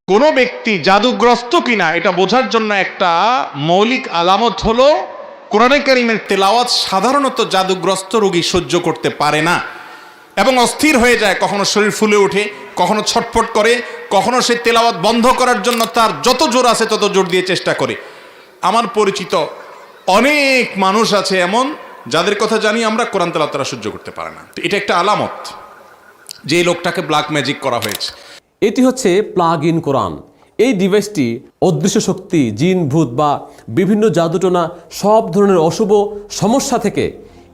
কোনো ব্যক্তি জাদুগ্রস্ত কিনা এটা বোঝার জন্য একটা মৌলিক আলামত হলো কোরআনে কারীমের তেলাওয়াত সাধারণত জাদুগ্রস্ত রোগী সহ্য করতে পারে না এবং অস্থির হয়ে যায়, কখনো শরীর ফুলে ওঠে, কখনো ছটফট করে, কখনো সে তেলাওয়াত বন্ধ করার জন্য তার যত জোর আছে তত জোর দিয়ে চেষ্টা করে। আমার পরিচিত অনেক মানুষ আছে এমন যাদের কথা জানি আমরা, কোরআন তেলাওয়াত তারা সহ্য করতে পারে না। এটা একটা আলামত যে এই লোকটাকে ব্ল্যাক ম্যাজিক করা হয়েছে। এটি হচ্ছে প্লাগ ইন কোরআন। এই ডিভাইসটি অদৃশ্য শক্তি, জিন, ভূত বা বিভিন্ন জাদুটোনা সব ধরনের অশুভ সমস্যা থেকে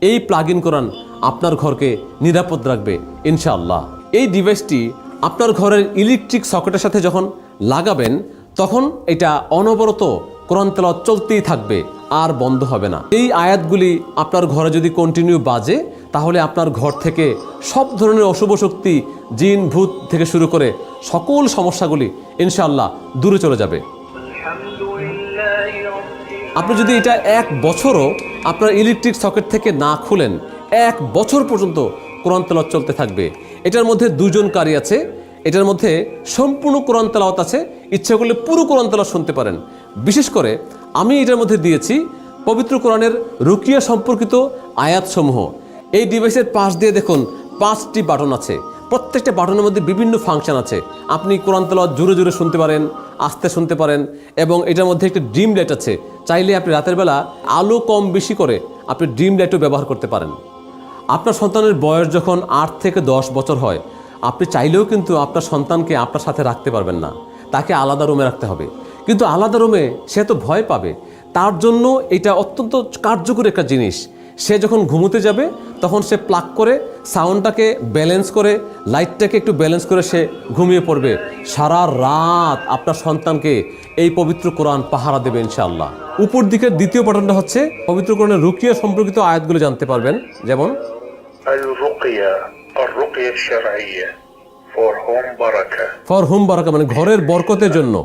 এই প্লাগ ইন কোরআন আপনার ঘরকে নিরাপদ রাখবে ইনশাআল্লাহ। এই ডিভাইসটি আপনার ঘরের ইলেকট্রিক সকেটের সাথে যখন লাগাবেন তখন এটা অনবরত কোরআন তেলাওয়াত চলতেই থাকবে, আর বন্ধ হবে না। এই আয়াতগুলি আপনার ঘরে যদি কন্টিনিউ বাজে তাহলে আপনার ঘর থেকে সব ধরনের অশুভ শক্তি, জিন, ভূত থেকে শুরু করে সকল সমস্যাগুলি ইনশাআল্লাহ দূরে চলে যাবে। আপনি যদি এটা 1 বছরও আপনার ইলেকট্রিক সকেট থেকে না খুলেন, 1 বছর পর্যন্ত কোরআন তেলাওয়াত চলতে থাকবে। এটার মধ্যে 2 জন কারি আছে, এটার মধ্যে সম্পূর্ণ কোরআন তেলাওয়াত আছে, ইচ্ছা করলে পুরো কোরআন তেলাওয়াত শুনতে পারেন। বিশেষ করে আমি এটার মধ্যে দিয়েছি পবিত্র কোরআনের রুকিয়া সম্পর্কিত আয়াতসমূহ। এই ডিভাইসের পাশ দিয়ে দেখুন 5টি বাটন আছে, প্রত্যেকটা বাটনের মধ্যে বিভিন্ন ফাংশন আছে। আপনি কোরআন তেলাওয়াত জোরে জোরে শুনতে পারেন, আস্তে শুনতে পারেন, এবং এটার মধ্যে একটা ড্রিম লাইট আছে। চাইলে আপনি রাতের বেলা আলো কম বেশি করে আপনি ড্রিম লাইটও ব্যবহার করতে পারেন। আপনার সন্তানের বয়স যখন 8 থেকে 10 বছর হয়, আপনি চাইলেও কিন্তু আপনার সন্তানকে আপনার সাথে রাখতে পারবেন না, তাকে আলাদা রুমে রাখতে হবে। কিন্তু আলাদা রুমে সে তো ভয় পাবে, তার জন্য এটা অত্যন্ত কার্যকরী একটা জিনিস। সে যখন ঘুমোতে যাবে তখন সে প্লাগ করে সাউন্ডটাকে ব্যালেন্স করে, লাইটটাকে একটু ব্যালেন্স করে সে ঘুমিয়ে পড়বে। সারা রাত আপনার সন্তানকে এই পবিত্র কোরআন পাহারা দেবে ইনশাআল্লাহ। উপর দিকের দ্বিতীয় বাটনটা হচ্ছে পবিত্র কোরআনের রুকিয়া সম্পর্কিত আয়াতগুলো জানতে পারবেন, যেমন ফর হোম বারাকা, মানে ঘরের বরকতের জন্য।